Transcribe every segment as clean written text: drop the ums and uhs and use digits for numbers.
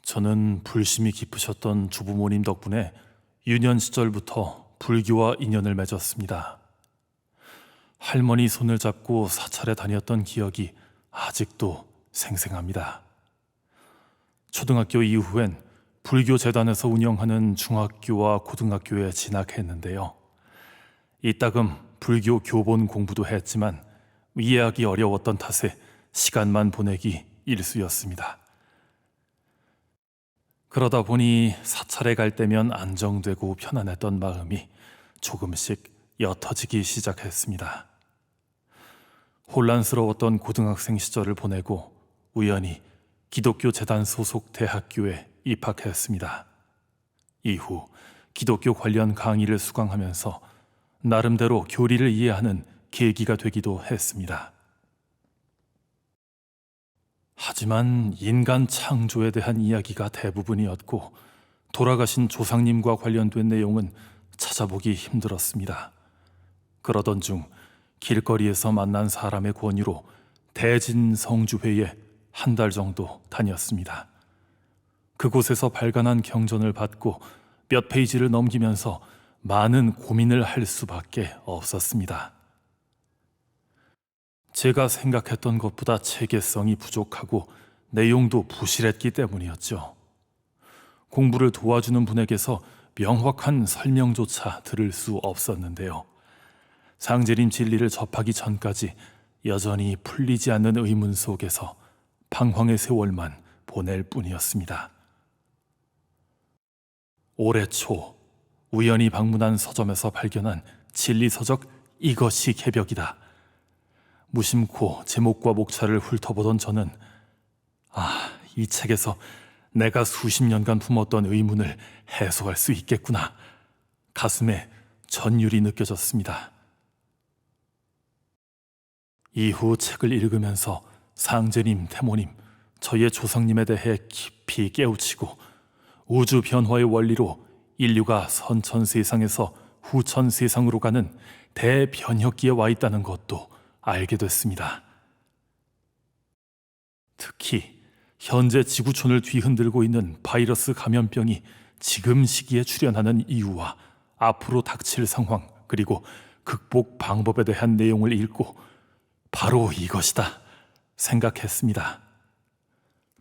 저는 불심이 깊으셨던 주부모님 덕분에 유년 시절부터 불교와 인연을 맺었습니다. 할머니 손을 잡고 사찰에 다녔던 기억이 아직도 생생합니다. 초등학교 이후엔 불교 재단에서 운영하는 중학교와 고등학교에 진학했는데요. 이따금 불교 교본 공부도 했지만 이해하기 어려웠던 탓에 시간만 보내기 일쑤였습니다. 그러다 보니 사찰에 갈 때면 안정되고 편안했던 마음이 조금씩 옅어지기 시작했습니다. 혼란스러웠던 고등학생 시절을 보내고 우연히 기독교 재단 소속 대학교에 입학했습니다. 이후 기독교 관련 강의를 수강하면서 나름대로 교리를 이해하는 계기가 되기도 했습니다. 하지만 인간 창조에 대한 이야기가 대부분이었고 돌아가신 조상님과 관련된 내용은 찾아보기 힘들었습니다. 그러던 중 길거리에서 만난 사람의 권유로 대진성주회에 한 달 정도 다녔습니다. 그곳에서 발간한 경전을 받고 몇 페이지를 넘기면서 많은 고민을 할 수밖에 없었습니다. 제가 생각했던 것보다 체계성이 부족하고 내용도 부실했기 때문이었죠. 공부를 도와주는 분에게서 명확한 설명조차 들을 수 없었는데요. 상제림 진리를 접하기 전까지 여전히 풀리지 않는 의문 속에서 방황의 세월만 보낼 뿐이었습니다. 올해 초 우연히 방문한 서점에서 발견한 진리서적 이것이 개벽이다. 무심코 제목과 목차를 훑어보던 저는 이 책에서 내가 수십 년간 품었던 의문을 해소할 수 있겠구나. 가슴에 전율이 느껴졌습니다. 이후 책을 읽으면서 상제님, 태모님, 저의 조상님에 대해 깊이 깨우치고 우주 변화의 원리로 인류가 선천 세상에서 후천 세상으로 가는 대변혁기에 와 있다는 것도 알게 됐습니다. 특히 현재 지구촌을 뒤흔들고 있는 바이러스 감염병이 지금 시기에 출현하는 이유와 앞으로 닥칠 상황 그리고 극복 방법에 대한 내용을 읽고 바로 이것이다 생각했습니다.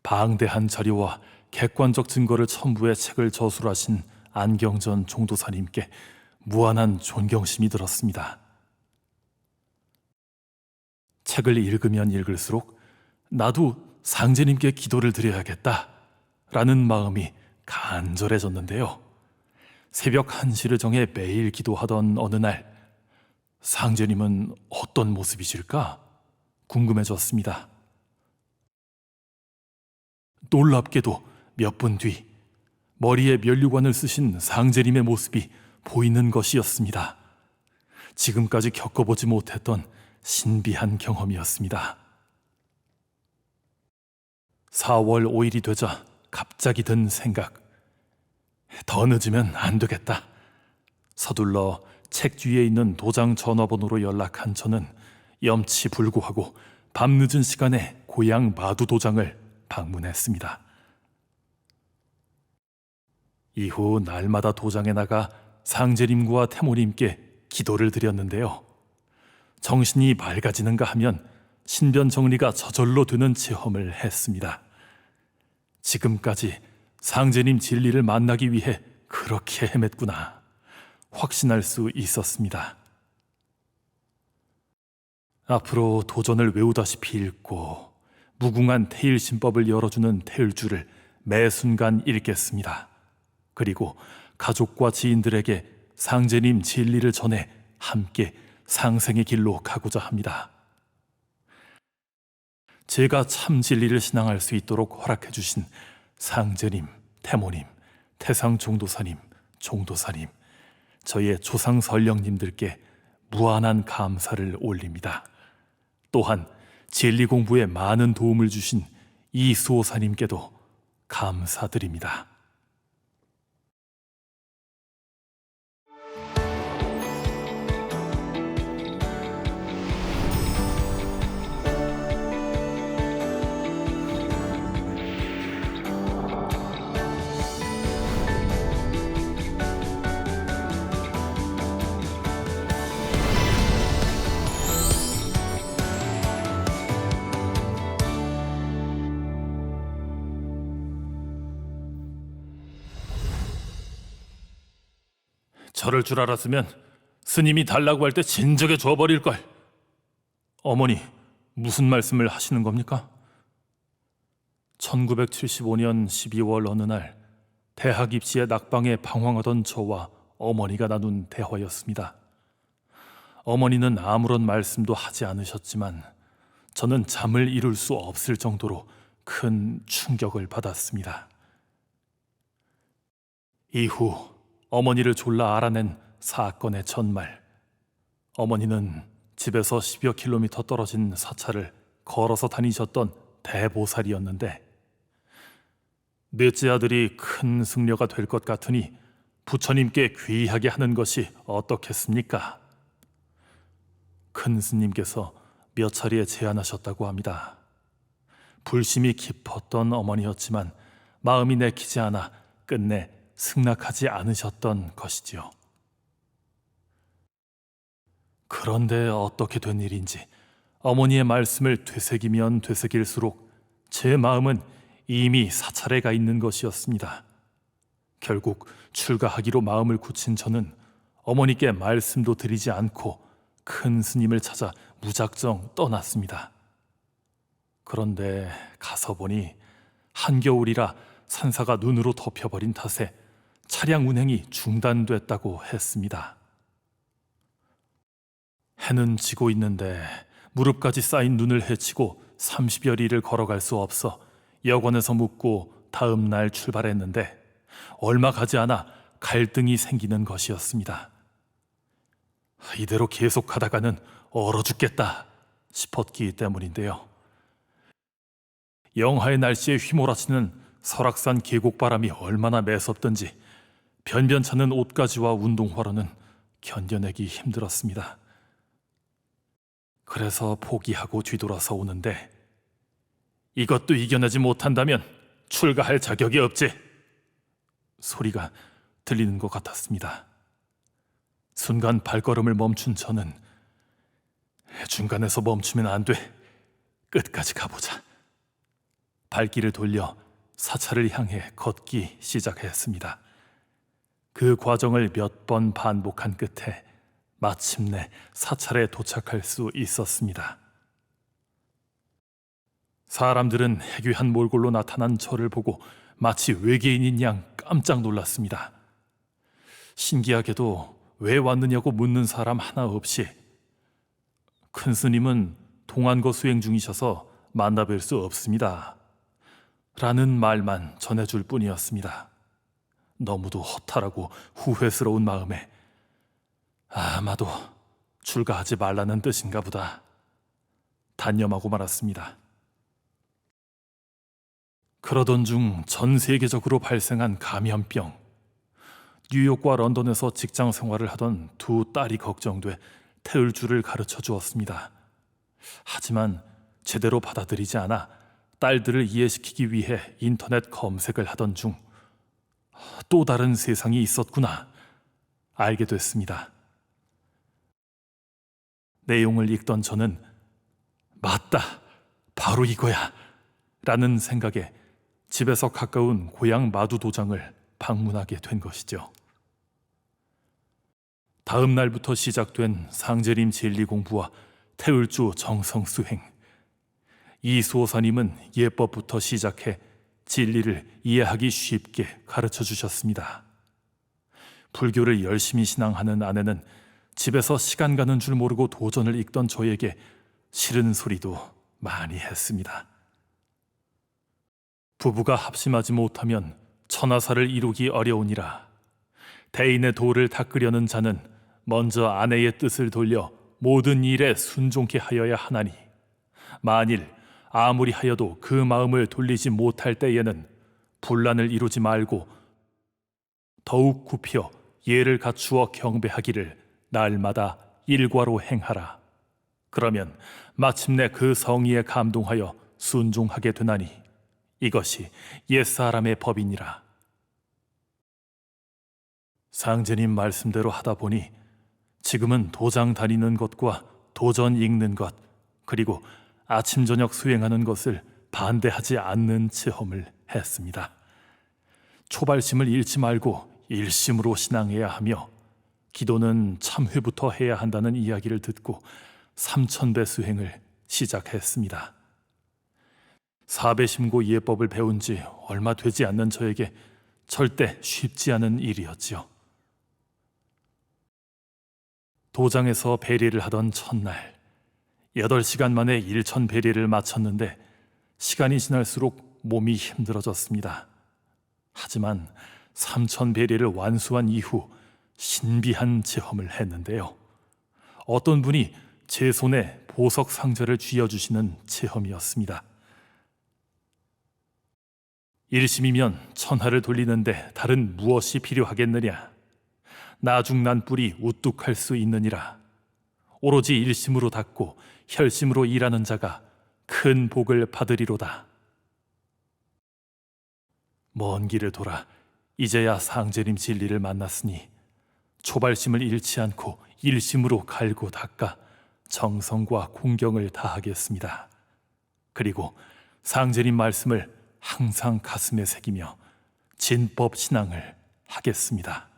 방대한 자료와 객관적 증거를 첨부해 책을 저술하신 안경전 총도사님께 무한한 존경심이 들었습니다. 책을 읽으면 읽을수록 나도 상제님께 기도를 드려야겠다 라는 마음이 간절해졌는데요. 새벽 1시를 정해 매일 기도하던 어느 날 상제님은 어떤 모습이실까 궁금해졌습니다. 놀랍게도 몇 분 뒤 머리에 면류관을 쓰신 상제님의 모습이 보이는 것이었습니다. 지금까지 겪어보지 못했던 신비한 경험이었습니다. 4월 5일이 되자 갑자기 든 생각. 더 늦으면 안 되겠다. 서둘러 책 뒤에 있는 도장 전화번호로 연락한 저는 염치불구하고 밤늦은 시간에 고향 마두도장을 방문했습니다. 이후 날마다 도장에 나가 상제님과 태모님께 기도를 드렸는데요. 정신이 맑아지는가 하면 신변 정리가 저절로 되는 체험을 했습니다. 지금까지 상제님 진리를 만나기 위해 그렇게 헤맸구나 확신할 수 있었습니다. 앞으로 도전을 외우다시피 읽고 무궁한 태일신법을 열어주는 태일주를 매 순간 읽겠습니다. 그리고 가족과 지인들에게 상제님 진리를 전해 함께 상생의 길로 가고자 합니다. 제가 참 진리를 신앙할 수 있도록 허락해 주신 상제님, 태모님, 태상종도사님, 종도사님, 저의 조상 선령님들께 무한한 감사를 올립니다. 또한 진리 공부에 많은 도움을 주신 이수호사님께도 감사드립니다. 저럴 줄 알았으면 스님이 달라고 할 때 진작에 줘버릴걸. 어머니, 무슨 말씀을 하시는 겁니까? 1975년 12월 어느 날 대학 입시의 낙방에 방황하던 저와 어머니가 나눈 대화였습니다. 어머니는 아무런 말씀도 하지 않으셨지만 저는 잠을 이룰 수 없을 정도로 큰 충격을 받았습니다. 이후 어머니를 졸라 알아낸 사건의 전말, 어머니는 집에서 10여 킬로미터 떨어진 사찰을 걸어서 다니셨던 대보살이었는데, 넷째 아들이 큰 승려가 될 것 같으니 부처님께 귀하게 하는 것이 어떻겠습니까? 큰 스님께서 몇 차례 제안하셨다고 합니다. 불심이 깊었던 어머니였지만 마음이 내키지 않아 끝내 승낙하지 않으셨던 것이지요. 그런데 어떻게 된 일인지 어머니의 말씀을 되새기면 되새길수록 제 마음은 이미 사찰에 가 있는 것이었습니다. 결국 출가하기로 마음을 굳힌 저는 어머니께 말씀도 드리지 않고 큰 스님을 찾아 무작정 떠났습니다. 그런데 가서 보니 한겨울이라 산사가 눈으로 덮여버린 탓에 차량 운행이 중단됐다고 했습니다. 해는 지고 있는데 무릎까지 쌓인 눈을 헤치고 30여 리를 걸어갈 수 없어 여관에서 묵고 다음 날 출발했는데 얼마 가지 않아 갈등이 생기는 것이었습니다. 이대로 계속하다가는 얼어 죽겠다 싶었기 때문인데요. 영하의 날씨에 휘몰아치는 설악산 계곡바람이 얼마나 매섭던지 변변찮은 옷가지와 운동화로는 견뎌내기 힘들었습니다. 그래서 포기하고 뒤돌아서 오는데 이것도 이겨내지 못한다면 출가할 자격이 없지 소리가 들리는 것 같았습니다. 순간 발걸음을 멈춘 저는 중간에서 멈추면 안 돼. 끝까지 가보자. 발길을 돌려 사찰을 향해 걷기 시작했습니다. 그 과정을 몇 번 반복한 끝에 마침내 사찰에 도착할 수 있었습니다. 사람들은 해괴한 몰골로 나타난 저를 보고 마치 외계인인 양 깜짝 놀랐습니다. 신기하게도 왜 왔느냐고 묻는 사람 하나 없이 큰 스님은 동안거 수행 중이셔서 만나뵐 수 없습니다 라는 말만 전해줄 뿐이었습니다. 너무도 허탈하고 후회스러운 마음에 아마도 출가하지 말라는 뜻인가 보다 단념하고 말았습니다. 그러던 중 전 세계적으로 발생한 감염병, 뉴욕과 런던에서 직장 생활을 하던 두 딸이 걱정돼 태을주를 가르쳐 주었습니다. 하지만 제대로 받아들이지 않아 딸들을 이해시키기 위해 인터넷 검색을 하던 중 또 다른 세상이 있었구나 알게 됐습니다. 내용을 읽던 저는 맞다, 바로 이거야 라는 생각에 집에서 가까운 고향 마두도장을 방문하게 된 것이죠. 다음 날부터 시작된 상제림 진리 공부와 태을주 정성 수행. 이 수호사님은 예법부터 시작해 진리를 이해하기 쉽게 가르쳐 주셨습니다. 불교를 열심히 신앙하는 아내는 집에서 시간 가는 줄 모르고 도전을 읽던 저에게 싫은 소리도 많이 했습니다. 부부가 합심하지 못하면 천하사를 이루기 어려우니라. 대인의 도를 닦으려는 자는 먼저 아내의 뜻을 돌려 모든 일에 순종케 하여야 하나니 만일 아무리 하여도 그 마음을 돌리지 못할 때에는 분란을 이루지 말고 더욱 굽혀 예를 갖추어 경배하기를 날마다 일과로 행하라. 그러면 마침내 그 성의에 감동하여 순종하게 되나니 이것이 옛사람의 법이니라. 상제님 말씀대로 하다 보니 지금은 도장 다니는 것과 도전 읽는 것 그리고 아침 저녁 수행하는 것을 반대하지 않는 체험을 했습니다. 초발심을 잃지 말고 일심으로 신앙해야 하며 기도는 참회부터 해야 한다는 이야기를 듣고 3000배 수행을 시작했습니다. 사배심고 이해법을 배운 지 얼마 되지 않는 저에게 절대 쉽지 않은 일이었지요. 도장에서 배리를 하던 첫날, 8시간 만에 1000 배리를 마쳤는데 시간이 지날수록 몸이 힘들어졌습니다. 하지만 3000 배리를 완수한 이후 신비한 체험을 했는데요. 어떤 분이 제 손에 보석 상자를 쥐어주시는 체험이었습니다. 일심이면 천하를 돌리는데 다른 무엇이 필요하겠느냐? 나중난 뿔이 우뚝할 수 있느니라. 오로지 일심으로 닦고 혈심으로 일하는 자가 큰 복을 받으리로다. 먼 길을 돌아 이제야 상제님 진리를 만났으니 초발심을 잃지 않고 일심으로 갈고 닦아 정성과 공경을 다하겠습니다. 그리고 상제님 말씀을 항상 가슴에 새기며 진법 신앙을 하겠습니다.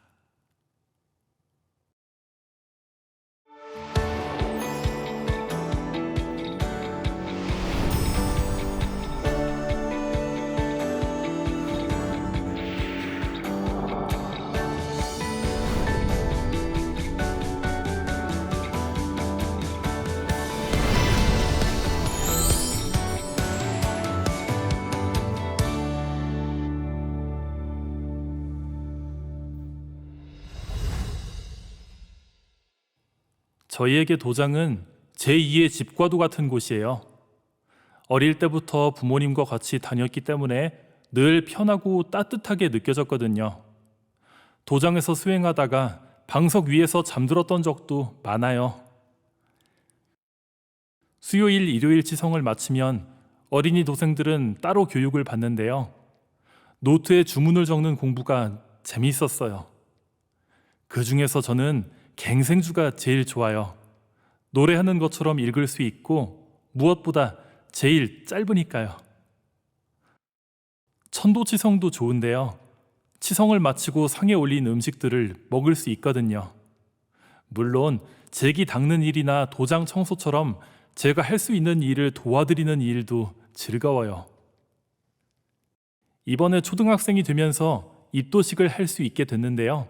저희에게 도장은 제2의 집과도 같은 곳이에요. 어릴 때부터 부모님과 같이 다녔기 때문에 늘 편하고 따뜻하게 느껴졌거든요. 도장에서 수행하다가 방석 위에서 잠들었던 적도 많아요. 수요일, 일요일 치성을 마치면 어린이 도생들은 따로 교육을 받는데요. 노트에 주문을 적는 공부가 재미있었어요. 그 중에서 저는 갱생주가 제일 좋아요. 노래하는 것처럼 읽을 수 있고 무엇보다 제일 짧으니까요. 천도치성도 좋은데요. 치성을 마치고 상에 올린 음식들을 먹을 수 있거든요. 물론 제기 닦는 일이나 도장 청소처럼 제가 할 수 있는 일을 도와드리는 일도 즐거워요. 이번에 초등학생이 되면서 입도식을 할 수 있게 됐는데요.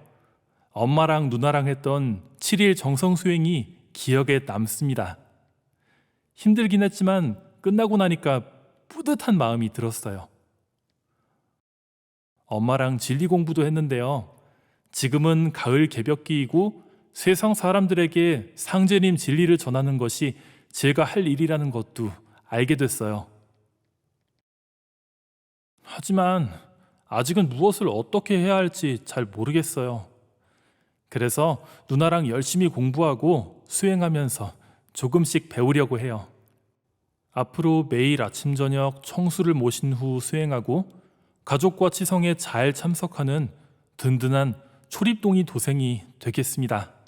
엄마랑 누나랑 했던 7일 정성 수행이 기억에 남습니다. 힘들긴 했지만 끝나고 나니까 뿌듯한 마음이 들었어요. 엄마랑 진리 공부도 했는데요. 지금은 가을 개벽기이고 세상 사람들에게 상제님 진리를 전하는 것이 제가 할 일이라는 것도 알게 됐어요. 하지만 아직은 무엇을 어떻게 해야 할지 잘 모르겠어요. 그래서 누나랑 열심히 공부하고 수행하면서 조금씩 배우려고 해요. 앞으로 매일 아침 저녁 청수를 모신 후 수행하고 가족과 치성에 잘 참석하는 든든한 초립동이 도생이 되겠습니다.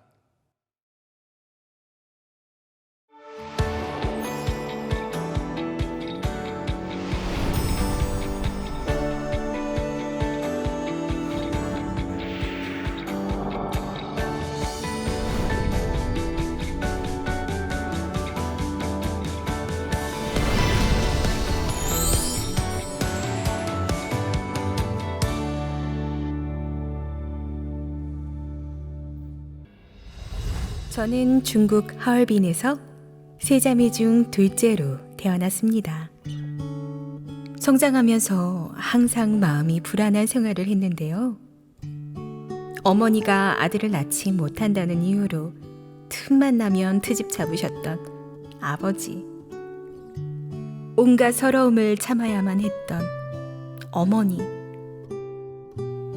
저는 중국 하얼빈에서 세 자매 중 둘째로 태어났습니다. 성장하면서 항상 마음이 불안한 생활을 했는데요. 어머니가 아들을 낳지 못한다는 이유로 틈만 나면 트집 잡으셨던 아버지, 온갖 서러움을 참아야만 했던 어머니,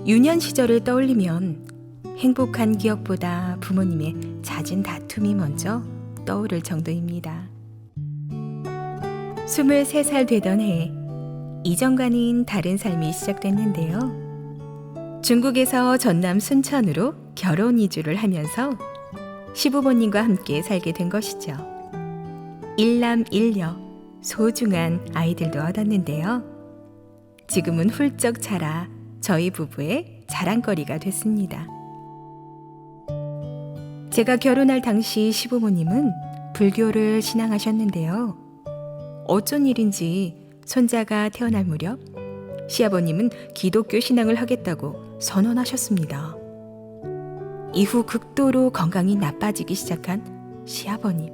유년 시절을 떠올리면 행복한 기억보다 부모님의 잦은 다툼이 먼저 떠오를 정도입니다. 23살 되던 해, 이전과는 다른 삶이 시작됐는데요. 중국에서 전남 순천으로 결혼 이주를 하면서 시부모님과 함께 살게 된 것이죠. 일남 일녀, 소중한 아이들도 얻었는데요. 지금은 훌쩍 자라 저희 부부의 자랑거리가 됐습니다. 제가 결혼할 당시 시부모님은 불교를 신앙하셨는데요. 어쩐 일인지 손자가 태어날 무렵 시아버님은 기독교 신앙을 하겠다고 선언하셨습니다. 이후 극도로 건강이 나빠지기 시작한 시아버님.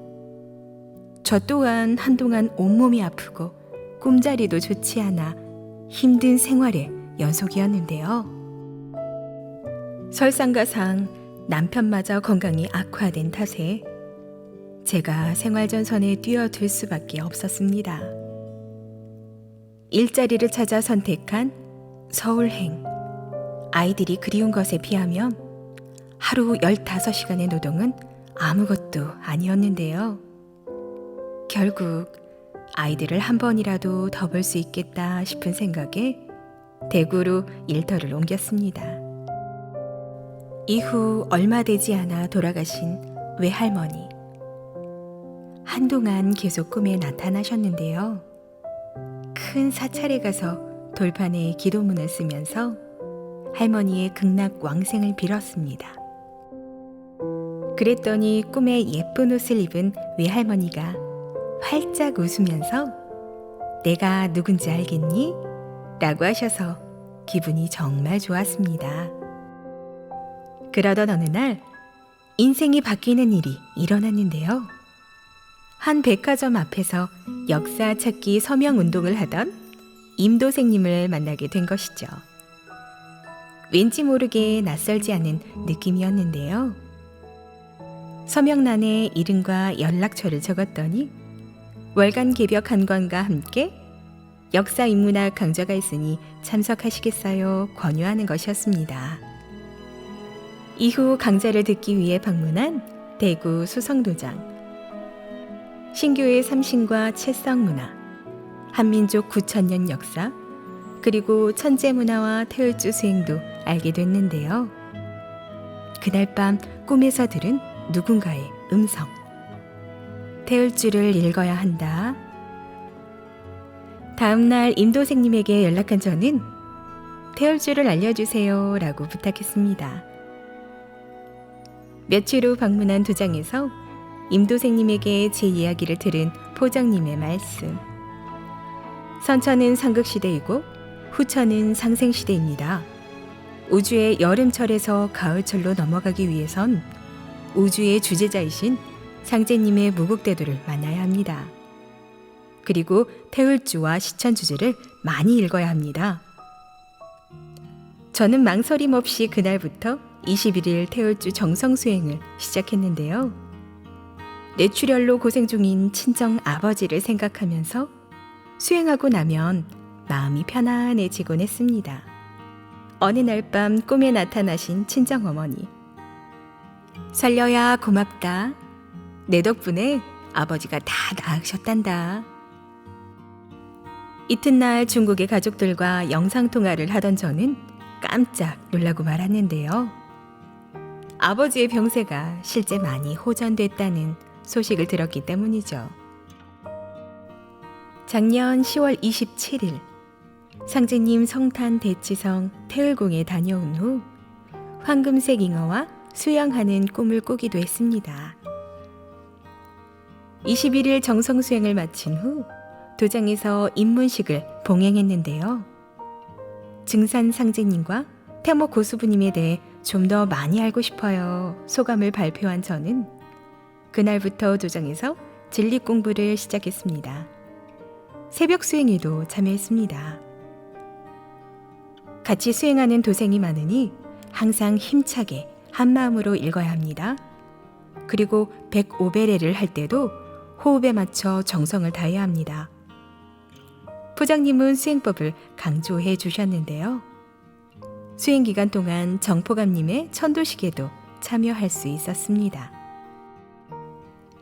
저 또한 한동안 온몸이 아프고 꿈자리도 좋지 않아 힘든 생활의 연속이었는데요. 설상가상 남편마저 건강이 악화된 탓에 제가 생활전선에 뛰어들 수밖에 없었습니다. 일자리를 찾아 선택한 서울행. 아이들이 그리운 것에 비하면 하루 15시간의 노동은 아무것도 아니었는데요. 결국 아이들을 한 번이라도 더 볼 수 있겠다 싶은 생각에 대구로 일터를 옮겼습니다. 이후 얼마 되지 않아 돌아가신 외할머니. 한동안 계속 꿈에 나타나셨는데요. 큰 사찰에 가서 돌판에 기도문을 쓰면서 할머니의 극락 왕생을 빌었습니다. 그랬더니 꿈에 예쁜 옷을 입은 외할머니가 활짝 웃으면서 내가 누군지 알겠니? 라고 하셔서 기분이 정말 좋았습니다. 그러던 어느 날 인생이 바뀌는 일이 일어났는데요. 한 백화점 앞에서 역사 찾기 서명 운동을 하던 임도생님을 만나게 된 것이죠. 왠지 모르게 낯설지 않은 느낌이었는데요. 서명란에 이름과 연락처를 적었더니 월간 개벽 한권과 함께 역사 인문학 강좌가 있으니 참석하시겠어요? 권유하는 것이었습니다. 이후 강좌를 듣기 위해 방문한 대구 수성도장. 신교의 삼신과 채성문화, 한민족 9,000년 역사, 그리고 천재문화와 태을주 수행도 알게 됐는데요. 그날 밤 꿈에서 들은 누군가의 음성. 태을주를 읽어야 한다. 다음날 임도생님에게 연락한 저는 태을주를 알려주세요 라고 부탁했습니다. 며칠 후 방문한 도장에서 임도생님에게 제 이야기를 들은 포정님의 말씀. 선천은 삼국시대이고 후천은 상생시대입니다. 우주의 여름철에서 가을철로 넘어가기 위해선 우주의 주제자이신 상제님의 무국대도를 만나야 합니다. 그리고 태을주와 시천주제를 많이 읽어야 합니다. 저는 망설임 없이 그날부터 21일 태을주 정성수행을 시작했는데요. 뇌출혈로 고생 중인 친정 아버지를 생각하면서 수행하고 나면 마음이 편안해지곤 했습니다. 어느 날 밤 꿈에 나타나신 친정어머니. 살려야 고맙다. 내 덕분에 아버지가 다 나으셨단다. 이튿날 중국의 가족들과 영상통화를 하던 저는 깜짝 놀라고 말았는데요. 아버지의 병세가 실제 많이 호전됐다는 소식을 들었기 때문이죠. 작년 10월 27일 상제님 성탄 대치성 태을궁에 다녀온 후 황금색 잉어와 수영하는 꿈을 꾸기도 했습니다. 21일 정성수행을 마친 후 도장에서 입문식을 봉행했는데요. 증산 상제님과 태모 고수부님에 대해 좀 더 많이 알고 싶어요. 소감을 발표한 저는 그날부터 도장에서 진리 공부를 시작했습니다. 새벽 수행에도 참여했습니다. 같이 수행하는 도생이 많으니 항상 힘차게 한마음으로 읽어야 합니다. 그리고 105배례를 할 때도 호흡에 맞춰 정성을 다해야 합니다. 부장님은 수행법을 강조해 주셨는데요. 수행 기간 동안 정포감님의 천도식에도 참여할 수 있었습니다.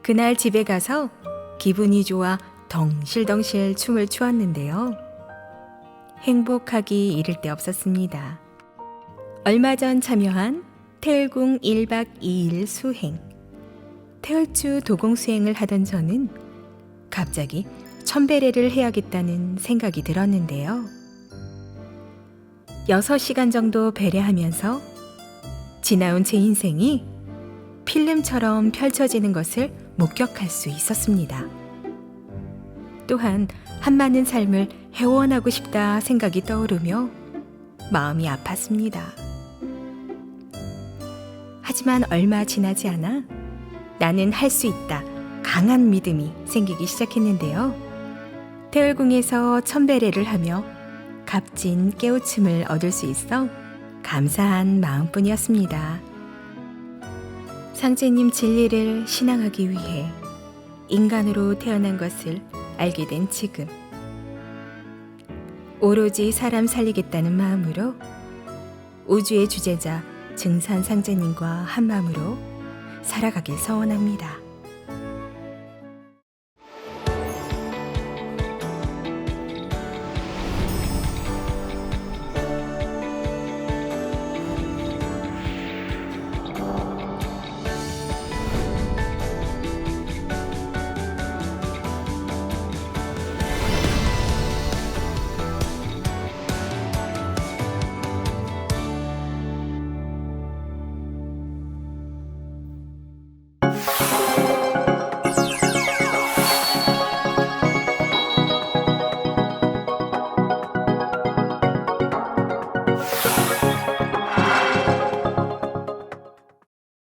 그날 집에 가서 기분이 좋아 덩실덩실 춤을 추었는데요. 행복하기 이를 데 없었습니다. 얼마 전 참여한 태을궁 1박 2일 수행. 태을주 도공수행을 하던 저는 갑자기 1000배례를 해야겠다는 생각이 들었는데요. 6시간 정도 배례하면서 지나온 제 인생이 필름처럼 펼쳐지는 것을 목격할 수 있었습니다. 또한 한많은 삶을 회원하고 싶다 생각이 떠오르며 마음이 아팠습니다. 하지만 얼마 지나지 않아 나는 할 수 있다 강한 믿음이 생기기 시작했는데요. 태월궁에서 천배례를 하며 값진 깨우침을 얻을 수 있어 감사한 마음뿐이었습니다. 상제님 진리를 신앙하기 위해 인간으로 태어난 것을 알게 된 지금, 오로지 사람 살리겠다는 마음으로 우주의 주제자 증산 상제님과 한 마음으로 살아가길 서원합니다.